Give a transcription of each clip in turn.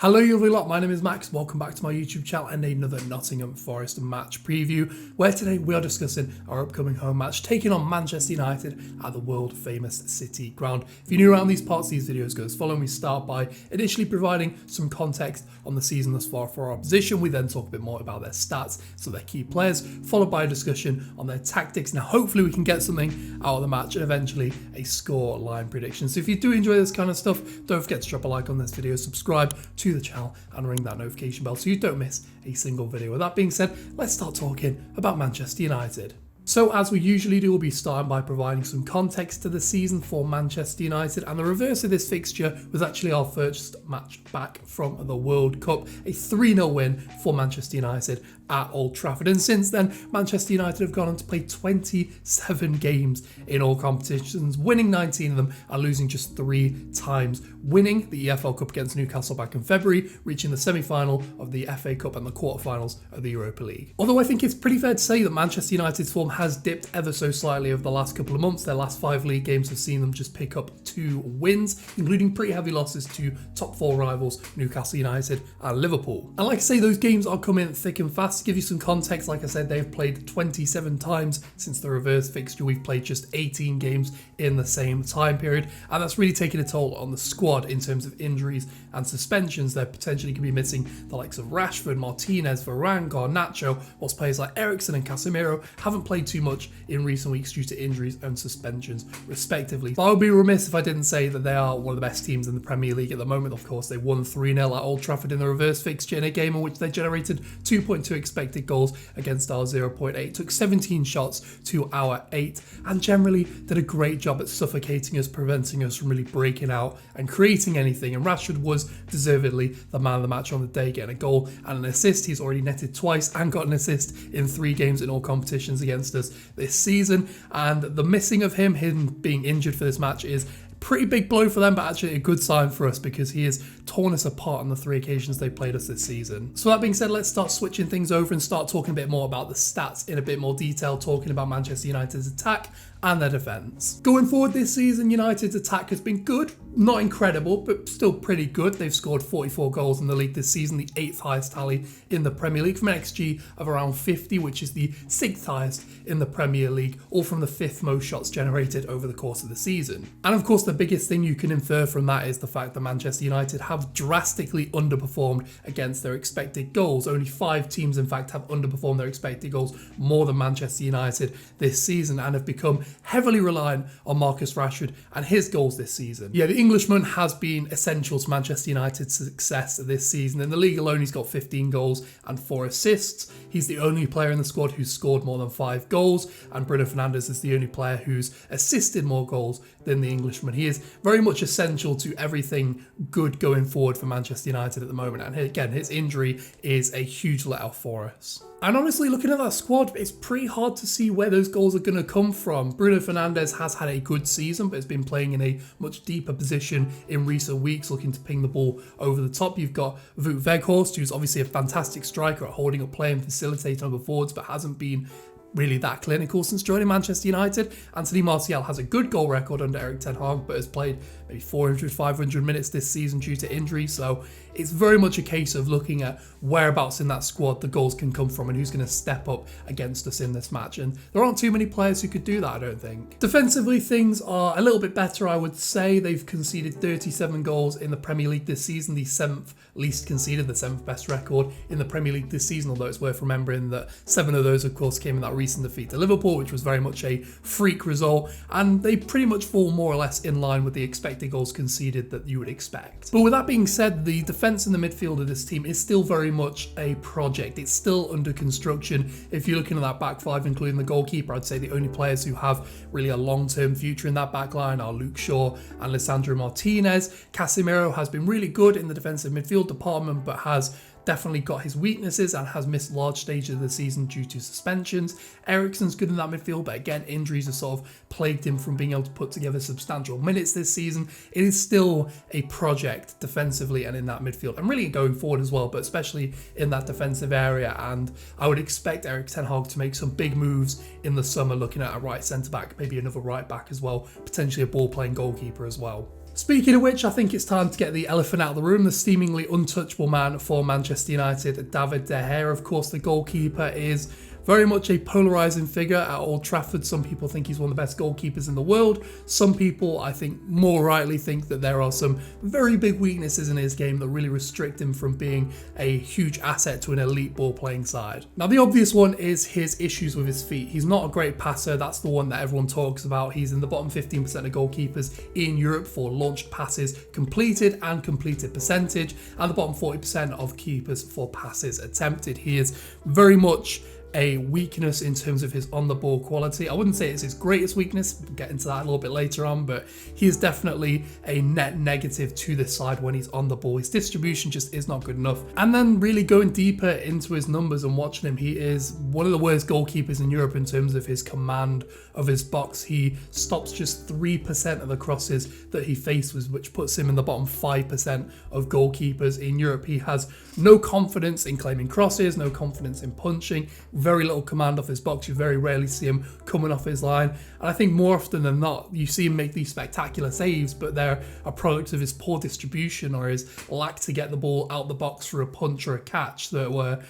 Hello you lovely lot, my name is Max, welcome back to my YouTube channel and another Nottingham Forest match preview, where today we are discussing our upcoming home match taking on Manchester United at the world famous City ground. If you're new around these parts, these videos go as follows. We start by initially providing some context on the season thus far for our opposition. We then talk a bit more about their stats, so their key players, followed by a discussion on their tactics. Now hopefully we can get something out of the match and eventually a score line prediction. So if you do enjoy this kind of stuff, don't forget to drop a like on this video, subscribe to the channel and ring that notification bell so you don't miss a single video. With that being said, let's start talking about Manchester United. So as we usually do, we'll be starting by providing some context to the season for Manchester United, and the reverse of this fixture was actually our first match back from the World Cup, a 3-0 win for Manchester United at Old Trafford. And since then, Manchester United have gone on to play 27 games in all competitions, winning 19 of them and losing just 3 times, winning the EFL Cup against Newcastle back in February, reaching the semi-final of the FA Cup and the quarter-finals of the Europa League. Although I think it's pretty fair to say that Manchester United's form has dipped ever so slightly over the last couple of months. Their last 5 league games have seen them just pick up 2 wins, including pretty heavy losses to top 4 rivals Newcastle United and Liverpool. And like I say, those games are coming thick and fast. To give you some context, like I said, they've played 27 times since the reverse fixture. We've played just 18 games in the same time period, and that's really taken a toll on the squad in terms of injuries and suspensions. They're potentially going to be missing the likes of Rashford, Martinez, Varane, Garnacho, whilst players like Eriksen and Casemiro haven't played too much in recent weeks due to injuries and suspensions respectively. But I would be remiss if I didn't say that they are one of the best teams in the Premier League at the moment. Of course, they won 3-0 at Old Trafford in the reverse fixture in a game in which they generated 2.2 expected goals against our 0.8, took 17 shots to our 8, and generally did a great job at suffocating us, preventing us from really breaking out and creating anything. And Rashford was deservedly the man of the match on the day, getting a goal and an assist. He's already netted twice and got an assist in 3 games in all competitions against us this season, and the missing of him being injured for this match is pretty big blow for them, but actually a good sign for us because he has torn us apart on the 3 occasions they played us this season. So that being said, let's start switching things over and start talking a bit more about the stats in a bit more detail, talking about Manchester United's attack and their defence. Going forward this season, United's attack has been good, not incredible, but still pretty good. They've scored 44 goals in the league this season, the 8th highest tally in the Premier League, from an XG of around 50, which is the 6th highest in the Premier League, all from the 5th most shots generated over the course of the season. And of course, the biggest thing you can infer from that is the fact that Manchester United have drastically underperformed against their expected goals. Only 5 teams, in fact, have underperformed their expected goals more than Manchester United this season and have become heavily reliant on Marcus Rashford and his goals this season. Yeah, the Englishman has been essential to Manchester United's success this season. In the league alone, he's got 15 goals and 4 assists. He's the only player in the squad who's scored more than 5 goals, and Bruno Fernandes is the only player who's assisted more goals than the Englishman. He is very much essential to everything good going forward for Manchester United at the moment, and again, his injury is a huge let-off for us. And honestly, looking at that squad, it's pretty hard to see where those goals are going to come from. Bruno Fernandes has had a good season, but has been playing in a much deeper position in recent weeks, looking to ping the ball over the top. You've got Wout Weghorst, who's obviously a fantastic striker at holding up play and facilitating on the forwards, but hasn't been really that clinical since joining Manchester United. Anthony Martial has a good goal record under Erik ten Hag, but has played maybe 400, 500 minutes this season due to injury. So it's very much a case of looking at whereabouts in that squad the goals can come from and who's going to step up against us in this match. And there aren't too many players who could do that, I don't think. Defensively, things are a little bit better, I would say. They've conceded 37 goals in the Premier League this season, the 7th least conceded, the 7th best record in the Premier League this season, although it's worth remembering that 7 of those, of course, came in that recent defeat to Liverpool, which was very much a freak result, and they pretty much fall more or less in line with the expected goals conceded that you would expect. But with that being said, the defence in the midfield of this team is still very much a project. It's still under construction. If you're looking at that back 5, including the goalkeeper, I'd say the only players who have really a long-term future in that back line are Luke Shaw and Lisandro Martinez. Casemiro has been really good in the defensive midfield department, but has definitely got his weaknesses and has missed large stages of the season due to suspensions. Eriksen's good in that midfield, but again, injuries have sort of plagued him from being able to put together substantial minutes this season. It is still a project defensively and in that midfield, and really going forward as well, but especially in that defensive area. And I would expect Erik ten Hag to make some big moves in the summer, looking at a right centre-back, maybe another right-back as well, potentially a ball-playing goalkeeper as well. Speaking of which, I think it's time to get the elephant out of the room, the seemingly untouchable man for Manchester United, David De Gea. Of course, the goalkeeper is very much a polarising figure at Old Trafford. Some people think he's one of the best goalkeepers in the world. Some people, I think, more rightly think that there are some very big weaknesses in his game that really restrict him from being a huge asset to an elite ball-playing side. Now, the obvious one is his issues with his feet. He's not a great passer. That's the one that everyone talks about. He's in the bottom 15% of goalkeepers in Europe for launched passes completed and completed percentage, and the bottom 40% of keepers for passes attempted. He is very much a weakness in terms of his on-the-ball quality. I wouldn't say it's his greatest weakness, we'll get into that a little bit later on, but he is definitely a net negative to this side when he's on the ball. His distribution just is not good enough. And then really going deeper into his numbers and watching him, he is one of the worst goalkeepers in Europe in terms of his command of his box. He stops just 3% of the crosses that he faces, which puts him in the bottom 5% of goalkeepers in Europe. He has no confidence in claiming crosses, no confidence in punching, very little command off his box. You very rarely see him coming off his line. And I think more often than not, you see him make these spectacular saves, but they're a product of his poor distribution or his lack to get the ball out the box for a punch or a catch that were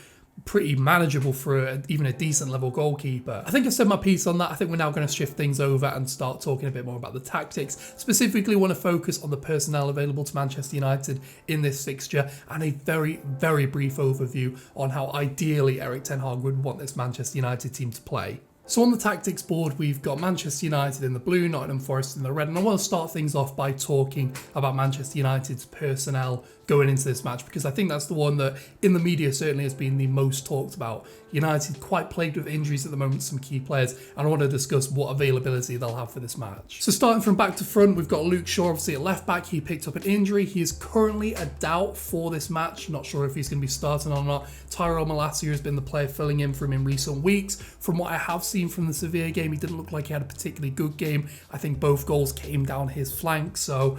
pretty manageable for even a decent level goalkeeper. I think I said my piece on that. I think we're now going to shift things over and start talking a bit more about the tactics. Specifically want to focus on the personnel available to Manchester United in this fixture and a very, very brief overview on how ideally Erik ten Hag would want this Manchester United team to play. So on the tactics board, we've got Manchester United in the blue, Nottingham Forest in the red, and I want to start things off by talking about Manchester United's personnel going into this match, because I think that's the one that in the media certainly has been the most talked about. United quite plagued with injuries at the moment, some key players, and I want to discuss what availability they'll have for this match. So starting from back to front, we've got Luke Shaw obviously at left back. He picked up an injury. He is currently a doubt for this match. Not sure if he's going to be starting or not. Tyrell Malacia has been the player filling in for him in recent weeks. From what I have seen from the Sevilla game, he didn't look like he had a particularly good game. I think both goals came down his flank, so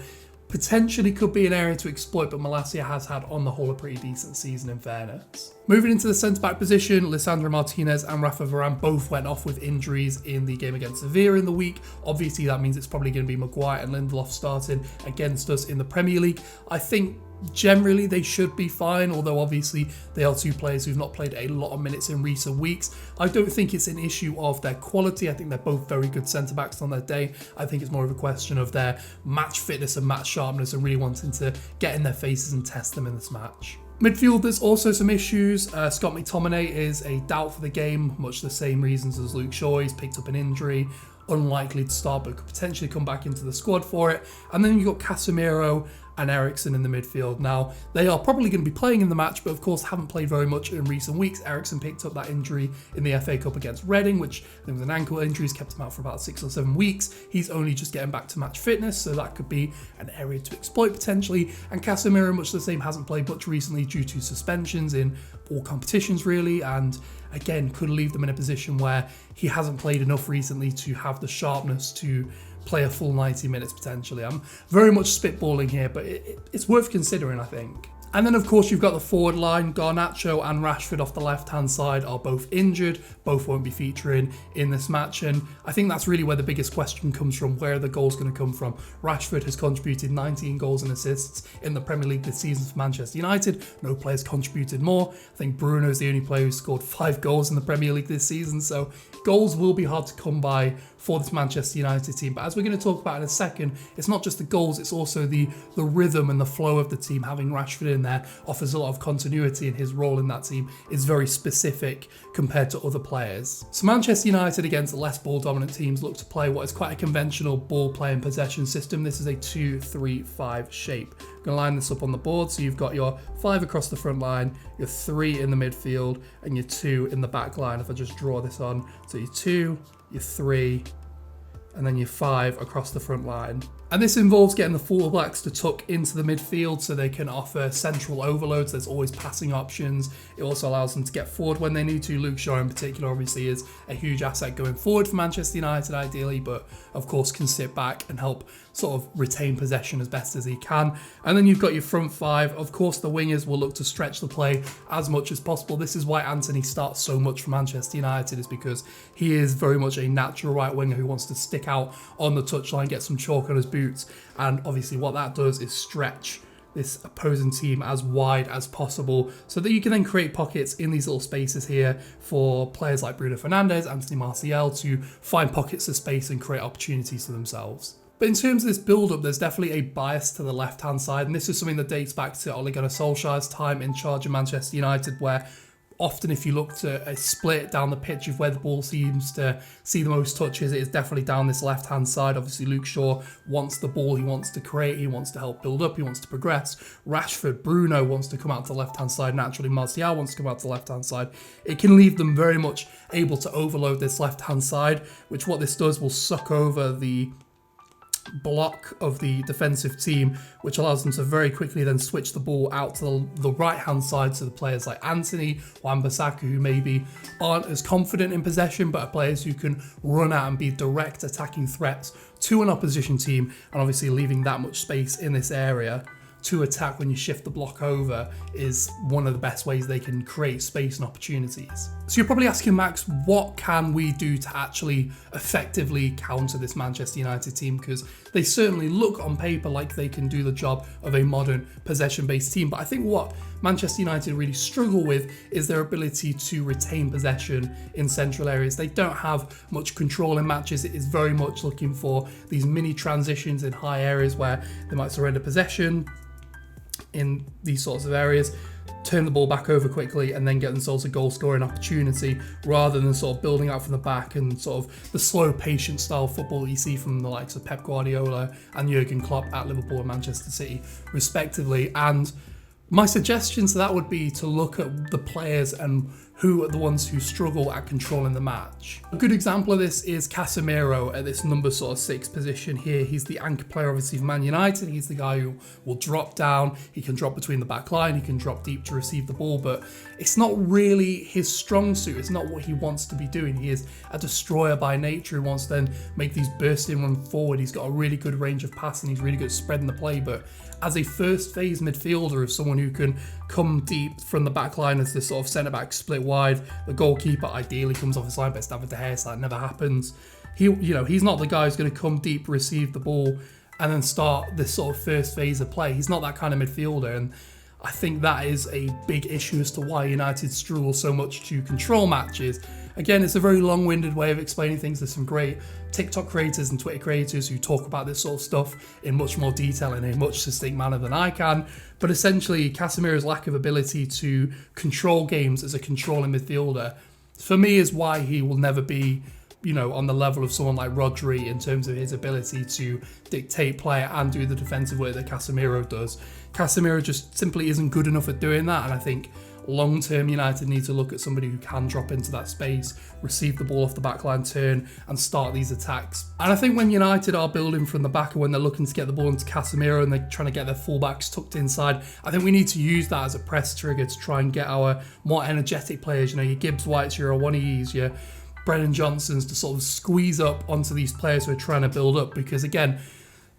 potentially could be an area to exploit, but Malacia has had on the whole a pretty decent season in fairness. Moving into the centre-back position, Lisandro Martinez and Rafa Varane both went off with injuries in the game against Sevilla in the week. Obviously that means it's probably going to be Maguire and Lindelof starting against us in the Premier League. I think generally they should be fine, although obviously they are two players who've not played a lot of minutes in recent weeks. I don't think it's an issue of their quality. I think they're both very good centre-backs on their day. I think it's more of a question of their match fitness and match sharpness and really wanting to get in their faces and test them in this match. Midfield, there's also some issues. Scott McTominay is a doubt for the game, much the same reasons as Luke Shaw. He's picked up an injury, unlikely to start, but could potentially come back into the squad for it. And then you've got Casemiro and Eriksen in the midfield. Now, they are probably going to be playing in the match, but of course haven't played very much in recent weeks. Eriksen picked up that injury in the FA Cup against Reading, which I think was an ankle injury. He's kept him out for about 6 or 7 weeks. He's only just getting back to match fitness, so that could be an area to exploit potentially. And Casemiro, much the same, hasn't played much recently due to suspensions in all competitions really, and again, could leave them in a position where he hasn't played enough recently to have the sharpness to play a full 90 minutes potentially. I'm very much spitballing here, but it's worth considering, I think. And then, of course, you've got the forward line. Garnacho and Rashford off the left-hand side are both injured. Both won't be featuring in this match. And I think that's really where the biggest question comes from, where are the goals going to come from? Rashford has contributed 19 goals and assists in the Premier League this season for Manchester United. No player's contributed more. I think Bruno's the only player who scored 5 goals in the Premier League this season. So goals will be hard to come by for this Manchester United team. But as we're going to talk about in a second, it's not just the goals, it's also the rhythm and the flow of the team. Having Rashford in there offers a lot of continuity, and his role in that team is very specific compared to other players. So Manchester United against less ball dominant teams look to play what is quite a conventional ball playing possession system. This is a 2-3-5 shape. I'm going to line this up on the board. So you've got your 5 across the front line, your 3 in the midfield, and your 2 in the back line. If I just draw this on, so your 2, your 3, and then your 5 across the front line. And this involves getting the fullbacks to tuck into the midfield so they can offer central overloads. There's always passing options. It also allows them to get forward when they need to. Luke Shaw in particular obviously is a huge asset going forward for Manchester United ideally, but of course can sit back and help sort of retain possession as best as he can. And then you've got your front 5. Of course the wingers will look to stretch the play as much as possible. This is why Anthony starts so much for Manchester United, is because he is very much a natural right winger who wants to stick stick out on the touchline, get some chalk on his boots, and obviously what that does is stretch this opposing team as wide as possible so that you can then create pockets in these little spaces here for players like Bruno Fernandes, Anthony Martial to find pockets of space and create opportunities for themselves. But in terms of this build-up, there's definitely a bias to the left-hand side, and this is something that dates back to Ole Gunnar Solskjaer's time in charge of Manchester United, where often if you look to a split down the pitch of where the ball seems to see the most touches, it is definitely down this left-hand side. Obviously, Luke Shaw wants the ball, he wants to create, he wants to help build up, he wants to progress. Rashford, Bruno wants to come out to the left-hand side. Naturally, Martial wants to come out to the left-hand side. It can leave them very much able to overload this left-hand side, which what this does will suck over the block of the defensive team, which allows them to very quickly then switch the ball out to the right hand side to the players like Anthony, Wan-Bissaka, who maybe aren't as confident in possession but are players who can run out and be direct attacking threats to an opposition team, and obviously leaving that much space in this area to attack when you shift the block over is one of the best ways they can create space and opportunities. So you're probably asking, Max, what can we do to actually effectively counter this Manchester United team? Because they certainly look on paper like they can do the job of a modern possession-based team. But I think what Manchester United really struggle with is their ability to retain possession in central areas. They don't have much control in matches. It is very much looking for these mini transitions in high areas where they might surrender possession in these sorts of areas, turn the ball back over quickly and then get themselves a goal scoring opportunity, rather than sort of building out from the back and sort of the slow, patient style football that you see from the likes of Pep Guardiola and Jurgen Klopp at Liverpool and Manchester City respectively. And my suggestion to that would be to look at the players and who are the ones who struggle at controlling the match. A good example of this is Casemiro at this number sort of 6 position here. He's the anchor player obviously for Man United. He's the guy who will drop down, he can drop between the back line, he can drop deep to receive the ball, but it's not really his strong suit. It's not what he wants to be doing. He is a destroyer by nature who wants to then make these bursting run forward. He's got a really good range of passing, he's really good at spreading the play, but as a first phase midfielder, as someone who can come deep from the back line as the sort of centre back split wide, the goalkeeper ideally comes off his line, but it's David De Gea, so that never happens. He's not the guy who's going to come deep, receive the ball, and then start this sort of first phase of play. He's not that kind of midfielder, and I think that is a big issue as to why United struggle so much to control matches. Again, it's a very long-winded way of explaining things. There's some great TikTok creators and Twitter creators who talk about this sort of stuff in much more detail in a much succinct manner than I can. But essentially, Casemiro's lack of ability to control games as a controlling midfielder, for me, is why he will never be, on the level of someone like Rodri in terms of his ability to dictate play and do the defensive work that Casemiro does. Casemiro just simply isn't good enough at doing that, and I think long-term United need to look at somebody who can drop into that space, receive the ball off the backline, turn and start these attacks. And I think when United are building from the back, and when they're looking to get the ball into Casemiro and they're trying to get their fullbacks tucked inside, I think we need to use that as a press trigger to try and get our more energetic players, your Gibbs Whites, your Awoniyi's, your Brennan Johnsons, to sort of squeeze up onto these players who are trying to build up, because again,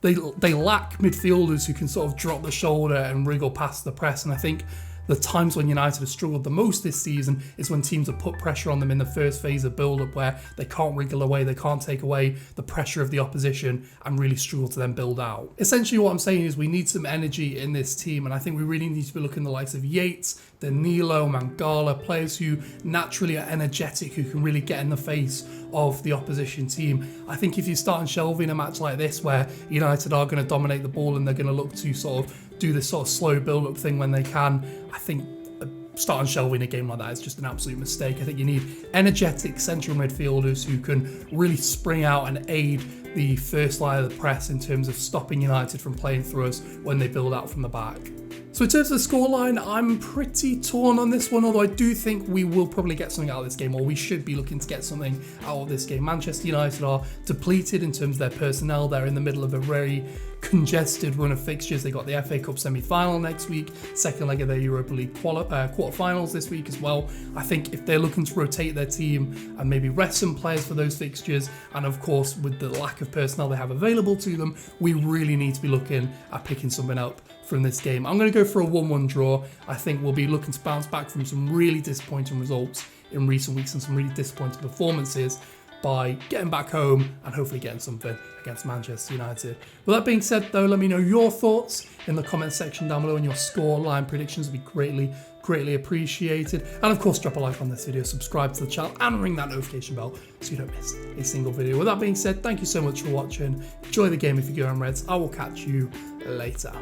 they lack midfielders who can sort of drop the shoulder and wriggle past the press. And I think the times when United have struggled the most this season is when teams have put pressure on them in the first phase of build-up, where they can't wriggle away, they can't take away the pressure of the opposition and really struggle to then build out. Essentially what I'm saying is we need some energy in this team, and I think we really need to be looking at the likes of Yates, Danilo, Mangala, players who naturally are energetic, who can really get in the face of the opposition team. I think if you start shelving a match like this where United are going to dominate the ball and they're going to look to sort of do this sort of slow build-up thing when they can, I think starting shelving a game like that is just an absolute mistake. I think you need energetic central midfielders who can really spring out and aid the first line of the press in terms of stopping United from playing through us when they build out from the back. So in terms of the scoreline, I'm pretty torn on this one, although I do think we will probably get something out of this game, or we should be looking to get something out of this game. Manchester United are depleted in terms of their personnel. They're in the middle of a very congested run of fixtures. They got the FA Cup semi-final next week, second leg of their Europa League quarter-finals this week as well. I think if they're looking to rotate their team and maybe rest some players for those fixtures, and of course with the lack of personnel they have available to them, we really need to be looking at picking something up from this game. I'm going to go for a 1-1 draw. I think we'll be looking to bounce back from some really disappointing results in recent weeks and some really disappointing performances. by getting back home and hopefully getting something against Manchester United. With that being said though, let me know your thoughts in the comment section down below, and your score line predictions would be greatly appreciated. And of course, drop a like on this video, subscribe to the channel, and ring that notification bell so you don't miss a single video. With that being said, thank you so much for watching. Enjoy the game if you go on Reds. I will catch you later.